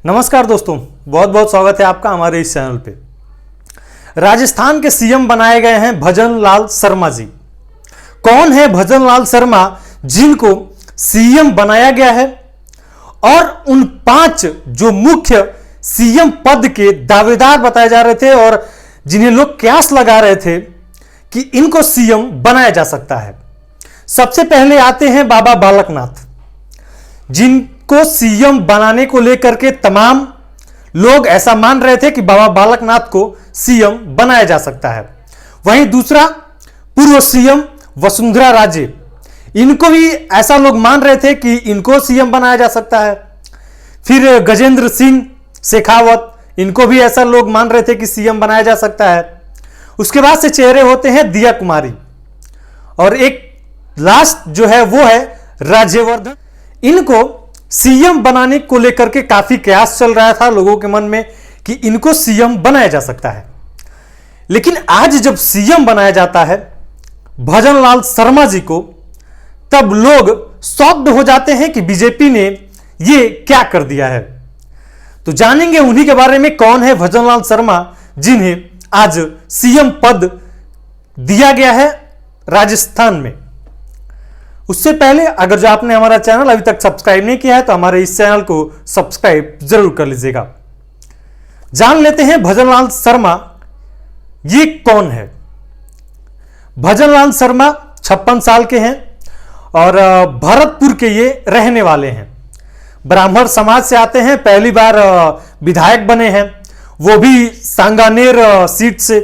नमस्कार दोस्तों, बहुत बहुत स्वागत है आपका हमारे इस चैनल पे। राजस्थान के सीएम बनाए गए हैं भजन लाल शर्मा जी। कौन है भजन लाल शर्मा जिनको सीएम बनाया गया है और उन 5 जो मुख्य सीएम पद के दावेदार बताए जा रहे थे और जिन्हें लोग कयास लगा रहे थे कि इनको सीएम बनाया जा सकता है। सबसे पहले आते हैं बाबा बालकनाथ, जिनको सीएम बनाने को लेकर के तमाम लोग ऐसा मान रहे थे कि बाबा बालकनाथ को सीएम बनाया जा सकता है। वहीं दूसरा पूर्व सीएम वसुंधरा राजे, इनको भी ऐसा लोग मान रहे थे कि इनको सीएम बनाया जा सकता है। फिर गजेंद्र सिंह शेखावत, इनको भी ऐसा लोग मान रहे थे कि सीएम बनाया जा सकता है। उसके बाद से चेहरे होते हैं दिया कुमारी और एक लास्ट जो है वो है राज्यवर्धन। इनको सीएम बनाने को लेकर के काफी कयास चल रहा था लोगों के मन में कि इनको सीएम बनाया जा सकता है। लेकिन आज जब सीएम बनाया जाता है भजन लाल शर्मा जी को, तब लोग शॉक्ड हो जाते हैं कि बीजेपी ने ये क्या कर दिया है। तो जानेंगे उन्हीं के बारे में, कौन है भजन लाल शर्मा जिन्हें आज सीएम पद दिया गया है राजस्थान में। उससे पहले अगर जो आपने हमारा चैनल अभी तक सब्सक्राइब नहीं किया है तो हमारे इस चैनल को सब्सक्राइब जरूर कर लीजिएगा। जान लेते हैं भजन लाल शर्मा ये कौन है। भजन लाल शर्मा 56 साल के हैं और भरतपुर के ये रहने वाले हैं। ब्राह्मण समाज से आते हैं, पहली बार विधायक बने हैं, वो भी सांगानेर सीट से।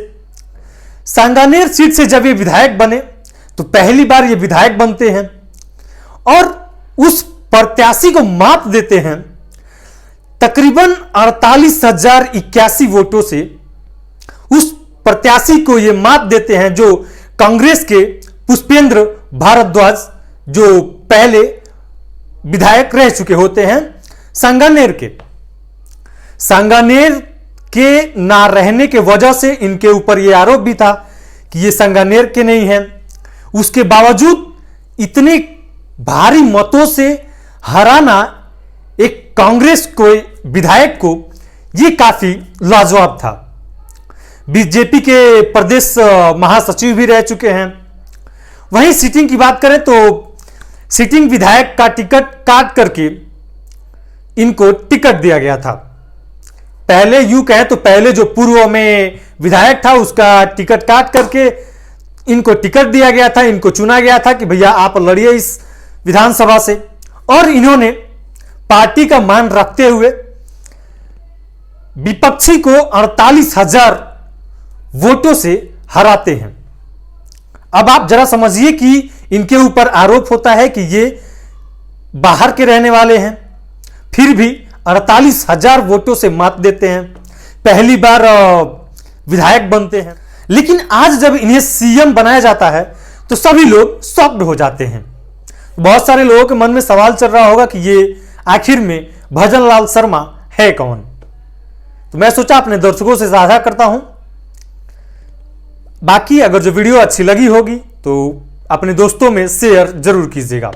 सांगानेर सीट से जब ये विधायक बने तो पहली बार ये विधायक बनते हैं और उस प्रत्याशी को मात देते हैं तकरीबन 48,081 वोटों से। उस प्रत्याशी को ये मात देते हैं जो कांग्रेस के पुष्पेंद्र भारद्वाज, जो पहले विधायक रह चुके होते हैं सांगानेर के। सांगानेर के ना रहने के वजह से इनके ऊपर यह आरोप भी था कि ये सांगानेर के नहीं हैं। उसके बावजूद इतने भारी मतों से हराना एक कांग्रेस को विधायक को ये काफी लाजवाब था। बीजेपी के प्रदेश महासचिव भी रह चुके हैं। वहीं सीटिंग की बात करें तो सिटिंग विधायक का टिकट काट करके इनको टिकट दिया गया था। पहले यूं कहें तो पहले जो पूर्व में विधायक था उसका टिकट काट करके इनको टिकट दिया गया था, इनको चुना गया था कि भैया आप लड़िए इस विधानसभा से। और इन्होंने पार्टी का मान रखते हुए विपक्षी को 48,000 वोटों से हराते हैं। अब आप जरा समझिए कि इनके ऊपर आरोप होता है कि ये बाहर के रहने वाले हैं, फिर भी 48,000 वोटों से मात देते हैं, पहली बार विधायक बनते हैं। लेकिन आज जब इन्हें सीएम बनाया जाता है तो सभी लोग शॉक्ड हो जाते हैं। बहुत सारे लोगों के मन में सवाल चल रहा होगा कि ये आखिर में भजन लाल शर्मा है कौन। तो मैं सोचा अपने दर्शकों से साझा करता हूं। बाकी अगर जो वीडियो अच्छी लगी होगी तो अपने दोस्तों में शेयर जरूर कीजिएगा।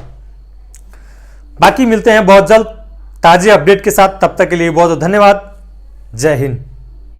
बाकी मिलते हैं बहुत जल्द ताजे अपडेट के साथ, तब तक के लिए बहुत धन्यवाद। जय हिंद।